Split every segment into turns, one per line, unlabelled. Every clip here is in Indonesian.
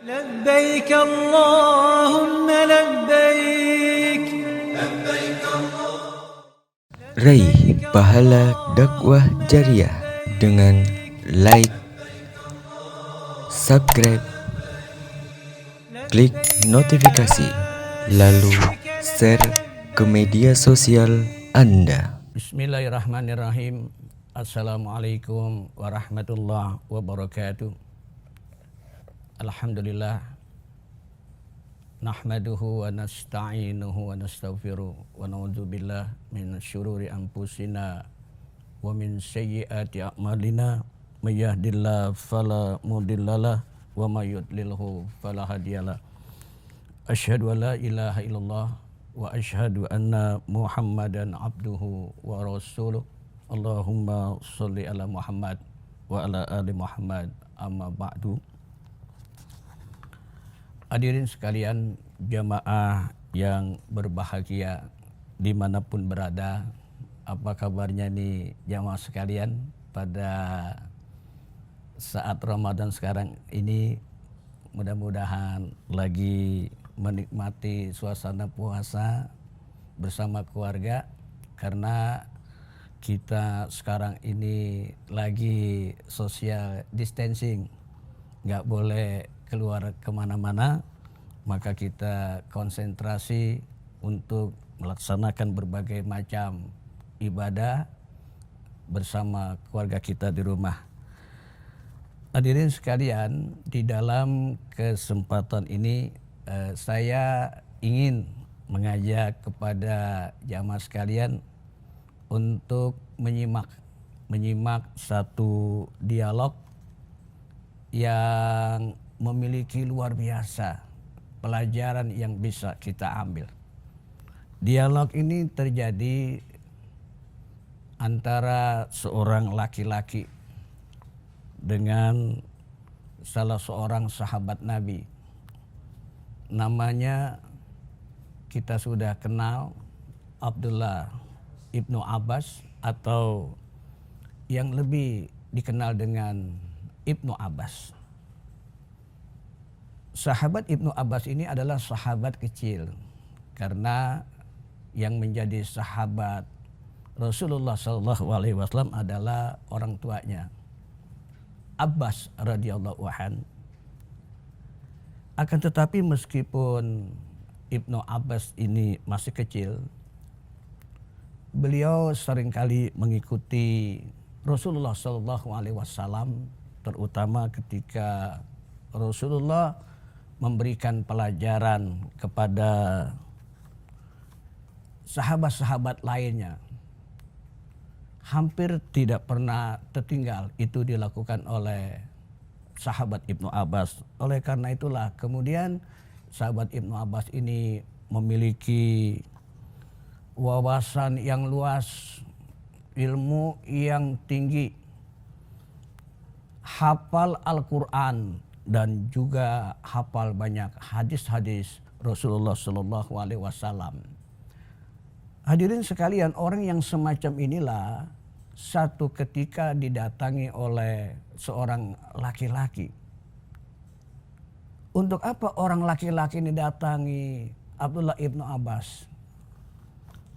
لبيك اللهم لبيك لبيك
Raih pahala dakwah jariah dengan like, subscribe, klik notifikasi, lalu share ke media sosial Anda.
Bismillahirrahmanirrahim. Assalamualaikum warahmatullahi wabarakatuh. Alhamdulillah. Nahmaduhu wa nasta'inuhu wa nastaghfiruh wa na'udzu billah min syururi anfusina wa min sayyiati a'malina. May yahdihillahu fala mudhillalah wa may yudlilhu fala hadiyalah. Asyhadu an la ilaha illallah wa asyhadu anna Muhammadan abduhu wa rasuluh. Allahumma sholli ala Muhammad wa ala ali Muhammad, amma ba'du. Hadirin sekalian, jamaah yang berbahagia dimanapun berada, apa kabarnya nih jamaah sekalian pada saat Ramadan sekarang ini? Mudah-mudahan lagi menikmati suasana puasa bersama keluarga, karena kita sekarang ini lagi social distancing, nggak boleh keluar kemana-mana, maka kita konsentrasi untuk melaksanakan berbagai macam ibadah bersama keluarga kita di rumah. Hadirin sekalian, di dalam kesempatan ini saya ingin mengajak kepada jamaah sekalian untuk menyimak satu dialog yang memiliki luar biasa pelajaran yang bisa kita ambil. Dialog ini terjadi antara seorang laki-laki dengan salah seorang sahabat Nabi. Namanya kita sudah kenal, Abdullah ibnu Abbas, atau yang lebih dikenal dengan Ibnu Abbas. Sahabat Ibnu Abbas ini adalah sahabat kecil, karena yang menjadi sahabat Rasulullah SAW adalah orang tuanya, Abbas radhiyallahu an. Akan tetapi meskipun Ibnu Abbas ini masih kecil, beliau seringkali mengikuti Rasulullah SAW, terutama ketika Rasulullah memberikan pelajaran kepada sahabat-sahabat lainnya. Hampir tidak pernah tertinggal itu dilakukan oleh sahabat Ibnu Abbas. Oleh karena itulah kemudian sahabat Ibnu Abbas ini memiliki wawasan yang luas, ilmu yang tinggi, hafal Al-Quran, dan juga hafal banyak hadis-hadis Rasulullah SAW. Hadirin sekalian, orang yang semacam inilah satu ketika didatangi oleh seorang laki-laki. Untuk apa orang laki-laki ini datangi Abdullah ibnu Abbas?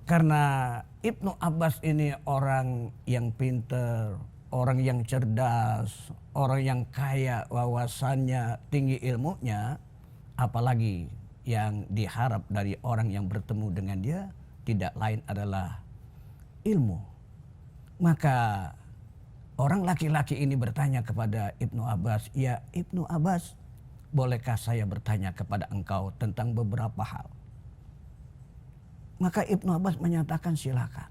Karena Ibnu Abbas ini orang yang pintar, orang yang cerdas, orang yang kaya wawasannya, tinggi ilmunya, apalagi yang diharap dari orang yang bertemu dengan dia tidak lain adalah ilmu. Maka orang laki-laki ini bertanya kepada Ibnu Abbas, "Ya Ibnu Abbas, bolehkah saya bertanya kepada engkau tentang beberapa hal?" Maka Ibnu Abbas menyatakan, "Silakan.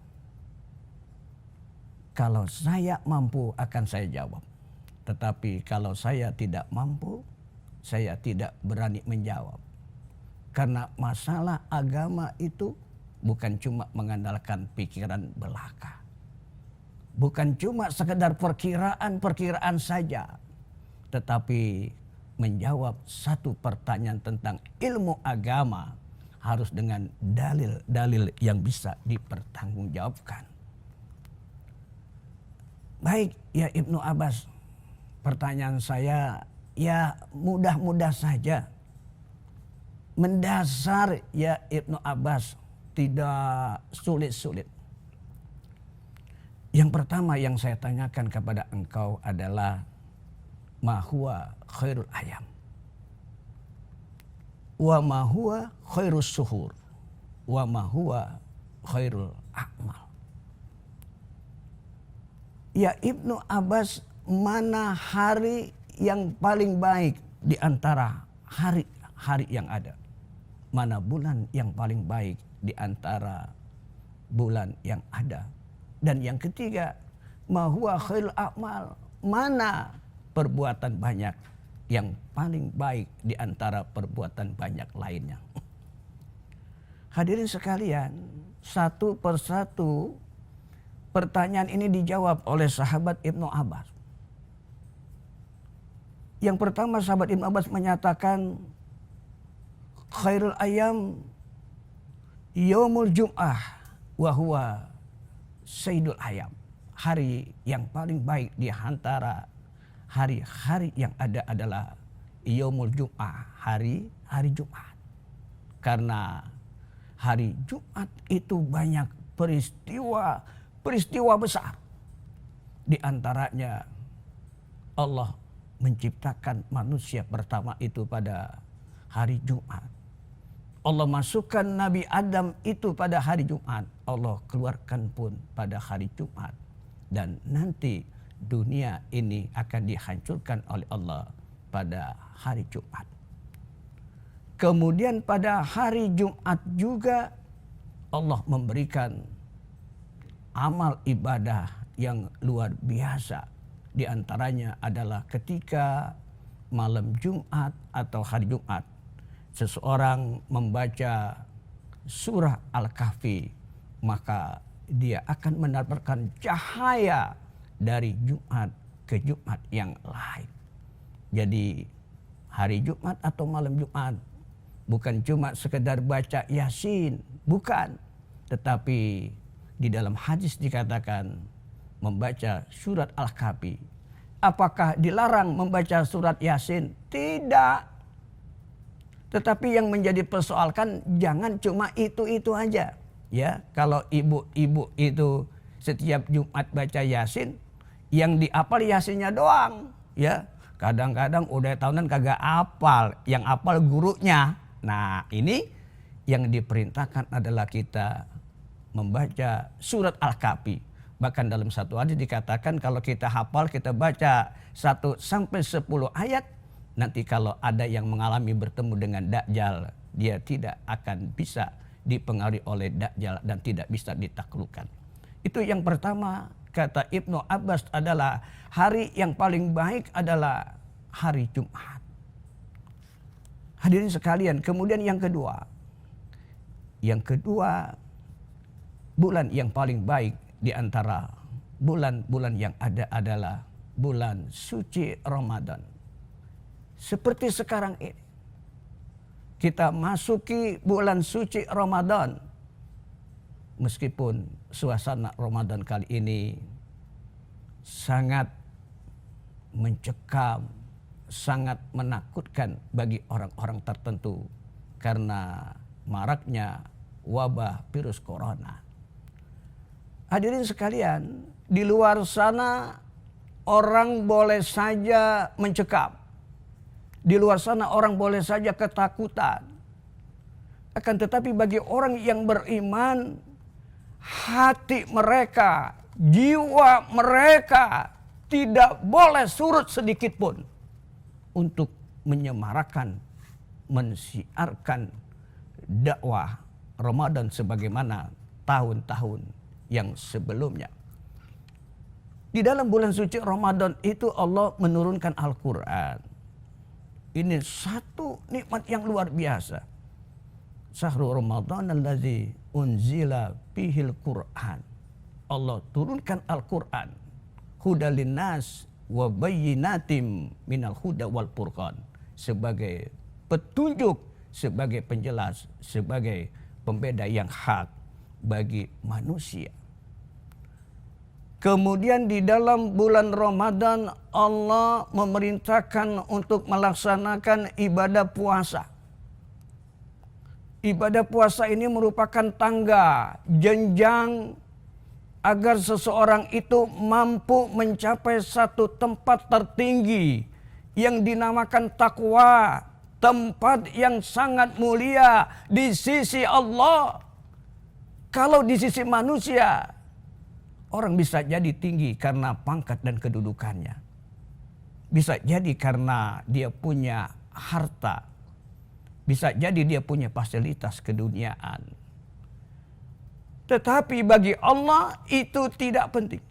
Kalau saya mampu akan saya jawab. Tetapi kalau saya tidak mampu, saya tidak berani menjawab. Karena masalah agama itu bukan cuma mengandalkan pikiran belaka. Bukan cuma sekedar perkiraan saja. Tetapi menjawab satu pertanyaan tentang ilmu agama harus dengan dalil-dalil yang bisa dipertanggungjawabkan." Baik ya Ibnu Abbas, pertanyaan saya ya mudah-mudah saja. Mendasar ya Ibnu Abbas, tidak sulit-sulit. Yang pertama yang saya tanyakan kepada engkau adalah ma huwa khairul ayam wa ma huwa khairus suhur wa ma huwa khairul a'mal. Ya Ibnu Abbas, mana hari yang paling baik di antara hari-hari yang ada? Mana bulan yang paling baik di antara bulan yang ada? Dan yang ketiga, ma huwa khairul a'mal, mana perbuatan banyak yang paling baik di antara perbuatan banyak lainnya? Hadirin sekalian, satu persatu pertanyaan ini dijawab oleh sahabat Ibnu Abbas. Yang pertama, sahabat Ibnu Abbas menyatakan khairul ayam yaumul jum'ah wa huwa sayyidul ayam. Hari yang paling baik di antara hari-hari yang ada adalah yaumul jum'ah, hari Jumat. Karena hari Jumat itu banyak peristiwa besar. Di antaranya Allah menciptakan manusia pertama itu pada hari Jumat. Allah masukkan Nabi Adam itu pada hari Jumat. Allah keluarkan pun pada hari Jumat. Dan nanti dunia ini akan dihancurkan oleh Allah pada hari Jumat. Kemudian pada hari Jumat juga Allah memberikan amal ibadah yang luar biasa. Di antaranya adalah ketika malam Jumat atau hari Jumat, seseorang membaca surah Al-Kahfi, maka dia akan mendapatkan cahaya dari Jumat ke Jumat yang lain. Jadi hari Jumat atau malam Jumat bukan cuma sekedar baca Yasin, bukan. Tetapi di dalam hadis dikatakan membaca surat Al-Kahfi. Apakah dilarang membaca surat Yasin? Tidak. Tetapi yang menjadi persoalkan jangan cuma itu aja. Ya, kalau ibu-ibu itu setiap Jumat baca Yasin, yang dihafal Yasinnya doang. Ya, kadang-kadang udah tahunan kagak hafal, yang hafal gurunya. Nah, ini yang diperintahkan adalah kita membaca surat Al-Kahfi. Bahkan dalam satu hadis dikatakan kalau kita hafal, kita baca 1 sampai 10 ayat, nanti kalau ada yang mengalami bertemu dengan Dajjal, dia tidak akan bisa dipengaruhi oleh Dajjal dan tidak bisa ditaklukkan. Itu yang pertama, kata Ibnu Abbas, adalah hari yang paling baik adalah hari Jumat. Hadirin sekalian, kemudian yang kedua, bulan yang paling baik di antara bulan-bulan yang ada adalah bulan suci Ramadan. Seperti sekarang ini, kita masuki bulan suci Ramadan. Meskipun suasana Ramadan kali ini sangat mencekam, sangat menakutkan bagi orang-orang tertentu karena maraknya wabah virus corona. Hadirin sekalian, di luar sana orang boleh saja mencekam. Di luar sana orang boleh saja ketakutan. Akan tetapi bagi orang yang beriman, hati mereka, jiwa mereka tidak boleh surut sedikit pun untuk menyemarakan, mensiarkan dakwah Ramadan sebagaimana tahun-tahun yang sebelumnya. Di dalam bulan suci Ramadan itu Allah menurunkan Al-Quran. Ini satu nikmat yang luar biasa. Syahrul Ramadan allazi unzila fihil Qur'an. Allah turunkan Al-Quran. Hudal linnas wa bayyinatim minal huda wal furqan. Sebagai petunjuk, sebagai penjelas, sebagai pembeda yang hak bagi manusia. Kemudian di dalam bulan Ramadan Allah memerintahkan untuk melaksanakan ibadah puasa. Ibadah puasa ini merupakan tangga, jenjang agar seseorang itu mampu mencapai satu tempat tertinggi yang dinamakan takwa, tempat yang sangat mulia di sisi Allah. Kalau di sisi manusia, orang bisa jadi tinggi karena pangkat dan kedudukannya. Bisa jadi karena dia punya harta. Bisa jadi dia punya fasilitas keduniaan. Tetapi bagi Allah itu tidak penting.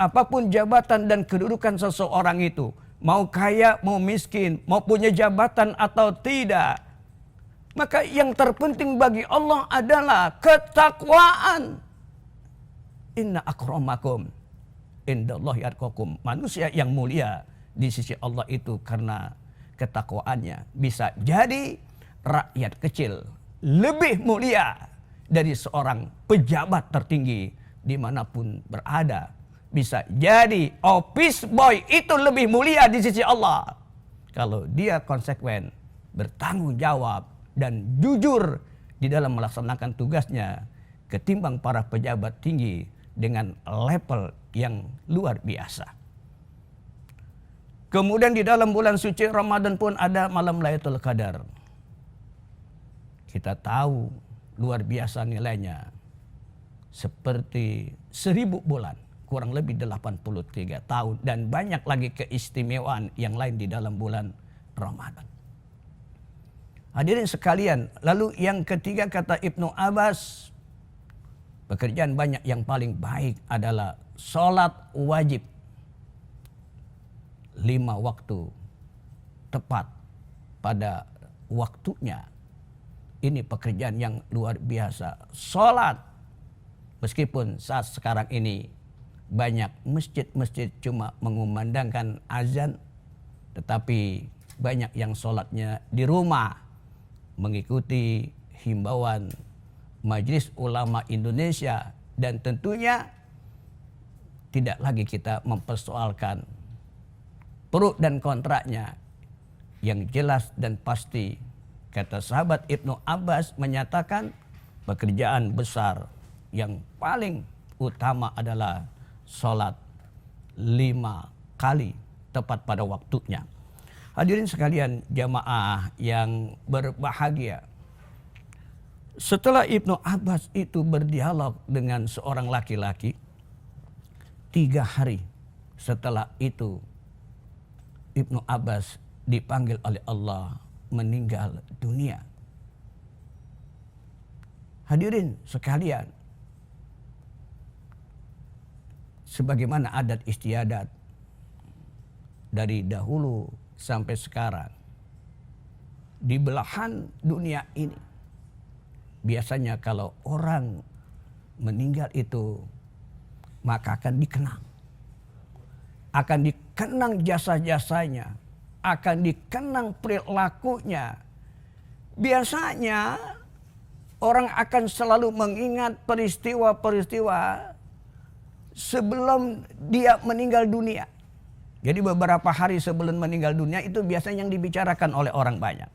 Apapun jabatan dan kedudukan seseorang itu, mau kaya, mau miskin, mau punya jabatan atau tidak, maka yang terpenting bagi Allah adalah ketakwaan. Inna akramakum indallahi atqakum. Manusia yang mulia di sisi Allah itu karena ketakwaannya. Bisa jadi rakyat kecil lebih mulia dari seorang pejabat tertinggi dimanapun berada. Bisa jadi office boy itu lebih mulia di sisi Allah kalau dia konsekuen, bertanggung jawab, dan jujur di dalam melaksanakan tugasnya ketimbang para pejabat tinggi dengan level yang luar biasa. Kemudian di dalam bulan suci Ramadan pun ada malam Lailatul Qadar. Kita tahu luar biasa nilainya. Seperti 1000 bulan, kurang lebih 83 tahun. Dan banyak lagi keistimewaan yang lain di dalam bulan Ramadan. Hadirin sekalian, lalu yang ketiga kata Ibnu Abbas, pekerjaan banyak yang paling baik adalah sholat wajib 5 waktu tepat pada waktunya. Ini pekerjaan yang luar biasa. Sholat, meskipun saat sekarang ini banyak masjid-masjid cuma mengumandangkan azan, tetapi banyak yang sholatnya di rumah, mengikuti himbauan Majelis Ulama Indonesia, dan tentunya tidak lagi kita mempersoalkan pro dan kontraknya. Yang jelas dan pasti, kata sahabat Ibnu Abbas menyatakan pekerjaan besar yang paling utama adalah sholat 5 kali tepat pada waktunya. Hadirin sekalian jamaah yang berbahagia, setelah Ibnu Abbas itu berdialog dengan seorang laki-laki, 3 hari setelah itu Ibnu Abbas dipanggil oleh Allah meninggal dunia. Hadirin sekalian, sebagaimana adat istiadat dari dahulu sampai sekarang, di belahan dunia ini biasanya kalau orang meninggal itu maka akan dikenang. Akan dikenang jasa-jasanya, akan dikenang perilakunya. Biasanya orang akan selalu mengingat peristiwa-peristiwa sebelum dia meninggal dunia. Jadi beberapa hari sebelum meninggal dunia itu biasanya yang dibicarakan oleh orang banyak.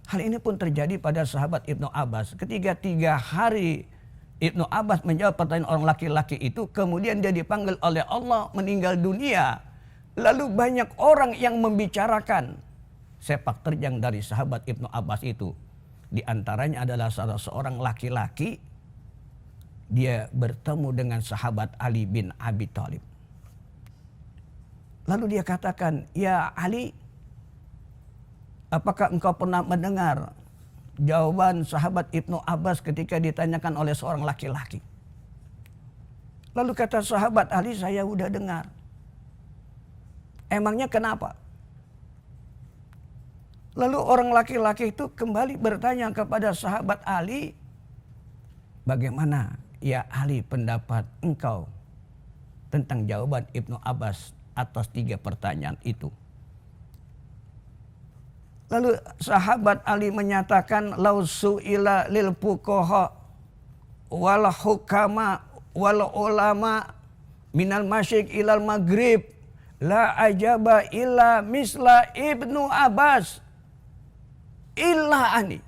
Hal ini pun terjadi pada sahabat Ibnu Abbas. Ketika 3 hari Ibnu Abbas menjawab pertanyaan orang laki-laki itu, kemudian dia dipanggil oleh Allah meninggal dunia. Lalu banyak orang yang membicarakan sepak terjang dari sahabat Ibnu Abbas itu. Di antaranya adalah salah seorang laki-laki, dia bertemu dengan sahabat Ali bin Abi Thalib. Lalu dia katakan, "Ya Ali, apakah engkau pernah mendengar jawaban sahabat Ibnu Abbas ketika ditanyakan oleh seorang laki-laki?" Lalu kata sahabat Ali, "Saya udah dengar." "Emangnya kenapa?" Lalu orang laki-laki itu kembali bertanya kepada sahabat Ali, "Bagaimana ya Ali pendapat engkau tentang jawaban Ibnu Abbas atas 3 pertanyaan itu?" Lalu sahabat Ali menyatakan, "Lau su'ila lil fuqaha wal hukama wal ulama minal masyriq ilal maghrib la ajaba illa misla Ibnu Abbas illa ani.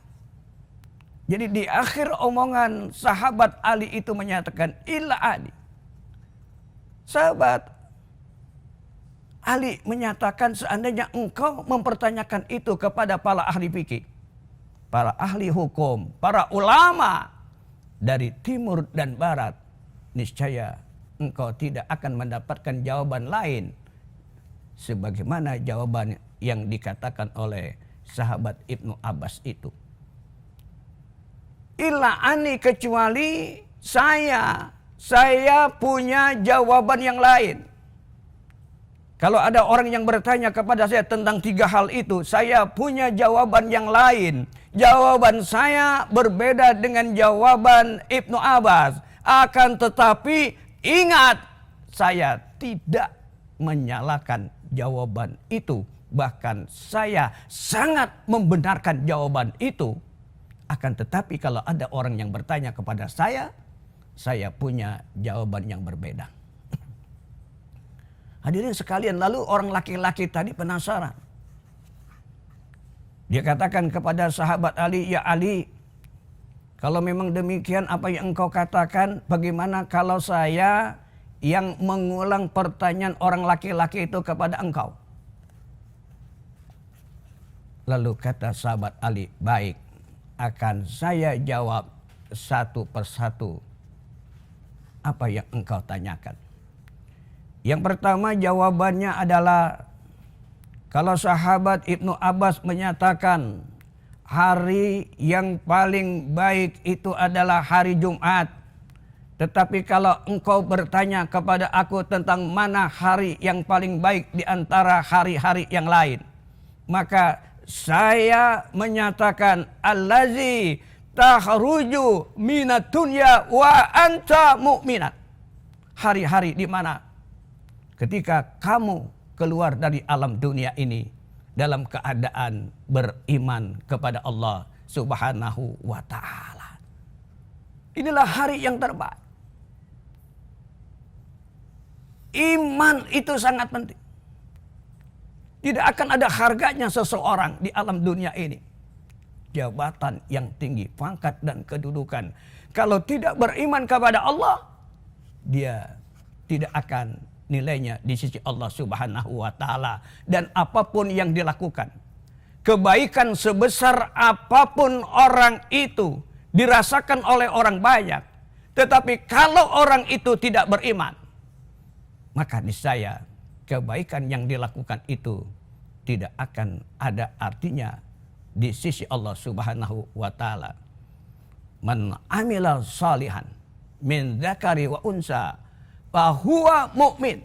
Jadi di akhir omongan sahabat Ali itu menyatakan illa ani. Sahabat Ali menyatakan seandainya engkau mempertanyakan itu kepada para ahli fikih, para ahli hukum, para ulama dari timur dan barat, niscaya engkau tidak akan mendapatkan jawaban lain sebagaimana jawaban yang dikatakan oleh sahabat Ibnu Abbas itu. Illa ani, kecuali saya punya jawaban yang lain. Kalau ada orang yang bertanya kepada saya tentang 3 hal itu, saya punya jawaban yang lain. Jawaban saya berbeda dengan jawaban Ibnu Abbas. Akan tetapi ingat, saya tidak menyalahkan jawaban itu. Bahkan saya sangat membenarkan jawaban itu. Akan tetapi kalau ada orang yang bertanya kepada saya punya jawaban yang berbeda. Hadirin sekalian, lalu orang laki-laki tadi penasaran. Dia katakan kepada sahabat Ali, ya Ali, kalau memang demikian apa yang engkau katakan, bagaimana kalau saya yang mengulang pertanyaan orang laki-laki itu kepada engkau? Lalu kata sahabat Ali, baik, akan saya jawab satu persatu apa yang engkau tanyakan. Yang pertama jawabannya adalah, kalau sahabat Ibnu Abbas menyatakan hari yang paling baik itu adalah hari Jumat. Tetapi kalau engkau bertanya kepada aku tentang mana hari yang paling baik di antara hari-hari yang lain, maka saya menyatakan allazi tahruju minad dunya wa anta mu'minat. Hari-hari di mana ketika kamu keluar dari alam dunia ini dalam keadaan beriman kepada Allah Subhanahu wa ta'ala. Inilah hari yang terbaik. Iman itu sangat penting. Tidak akan ada harganya seseorang di alam dunia ini. Jabatan yang tinggi, pangkat dan kedudukan. Kalau tidak beriman kepada Allah, dia tidak akan nilainya di sisi Allah Subhanahu wa ta'ala. Dan apapun yang dilakukan, kebaikan sebesar apapun orang itu dirasakan oleh orang banyak, tetapi kalau orang itu tidak beriman, maka niscaya kebaikan yang dilakukan itu tidak akan ada artinya di sisi Allah Subhanahu wa ta'ala. Man amila salihan min dzakari wa unsa fahuwa mu'min.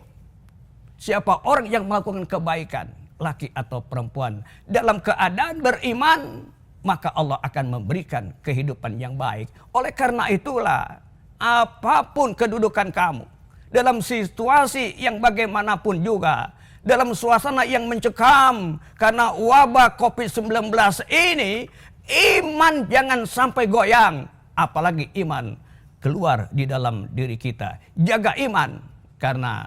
Siapa orang yang melakukan kebaikan, laki atau perempuan, dalam keadaan beriman, maka Allah akan memberikan kehidupan yang baik. Oleh karena itulah, apapun kedudukan kamu, dalam situasi yang bagaimanapun juga, dalam suasana yang mencekam karena wabah COVID-19 ini, iman jangan sampai goyang. Apalagi iman keluar di dalam diri kita. Jaga iman, karena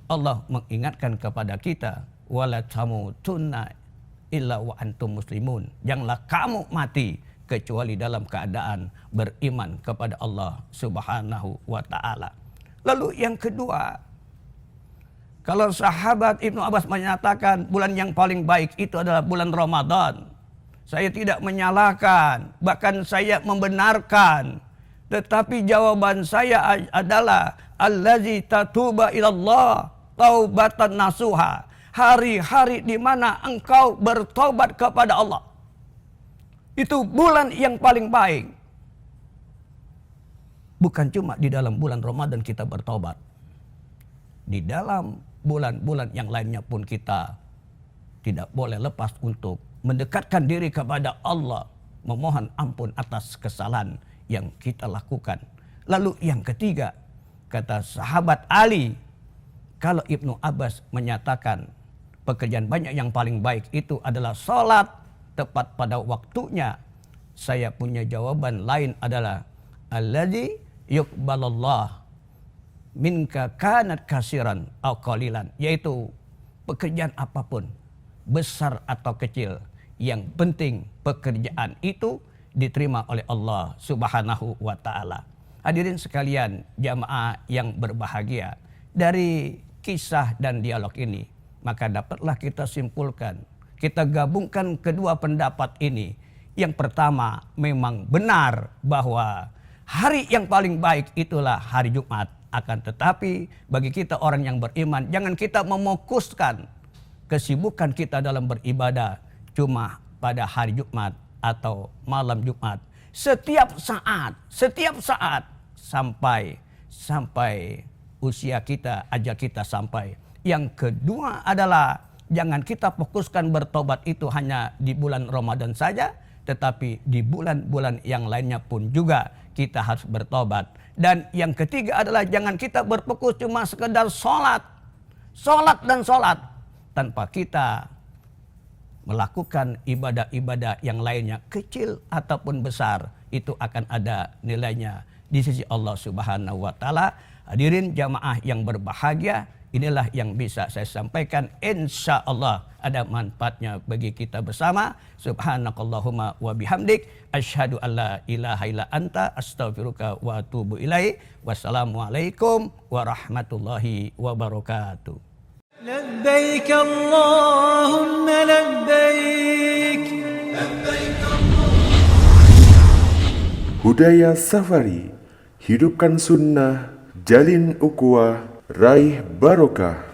Allah mengingatkan kepada kita, wala tamutunna illa wa antum muslimun. Janganlah kamu mati kecuali dalam keadaan beriman kepada Allah Subhanahu wa ta'ala. Lalu yang kedua, kalau sahabat Ibnu Abbas menyatakan bulan yang paling baik itu adalah bulan Ramadan, saya tidak menyalahkan, bahkan saya membenarkan. Tetapi jawaban saya adalah allazi tatuba ilallah taubatan nasuha. Hari-hari di mana engkau bertobat kepada Allah. Itu bulan yang paling baik. Bukan cuma di dalam bulan Ramadan kita bertobat. Di dalam bulan-bulan yang lainnya pun kita tidak boleh lepas untuk mendekatkan diri kepada Allah, memohon ampun atas kesalahan yang kita lakukan. Lalu yang ketiga, kata sahabat Ali, kalau Ibnu Abbas menyatakan pekerjaan banyak yang paling baik itu adalah sholat tepat pada waktunya, saya punya jawaban lain adalah alladzi yuqbalallah minka kanat kasiran aw qalilan, yaitu pekerjaan apapun, besar atau kecil, yang penting pekerjaan itu diterima oleh Allah Subhanahu wa taala. Hadirin sekalian, jamaah yang berbahagia, dari kisah dan dialog ini maka dapatlah kita simpulkan, kita gabungkan kedua pendapat ini. Yang pertama, memang benar bahwa hari yang paling baik itulah hari Jumat. Akan tetapi bagi kita orang yang beriman, jangan kita memokuskan kesibukan kita dalam beribadah cuma pada hari Jumat atau malam Jumat. Setiap saat sampai usia kita, ajal kita sampai. Yang kedua adalah jangan kita fokuskan bertobat itu hanya di bulan Ramadan saja, tetapi di bulan-bulan yang lainnya pun juga kita harus bertobat. Dan yang ketiga adalah jangan kita berfokus cuma sekedar sholat tanpa kita melakukan ibadah-ibadah yang lainnya, kecil ataupun besar, itu akan ada nilainya di sisi Allah Subhanahu wa taala. Hadirin jamaah yang berbahagia, inilah yang bisa saya sampaikan. Insya Allah ada manfaatnya bagi kita bersama. Subhanakallahumma wa bihamdik, asyhadu an la ilaha illa anta, astaghfiruka wa atubu ilaik. Wassalamualaikum warahmatullahi wabarakatuh.
لبيك اللهم لبيك.
Budaya Safari, hidupkan sunnah, jalin ukhuwah, raih barokah.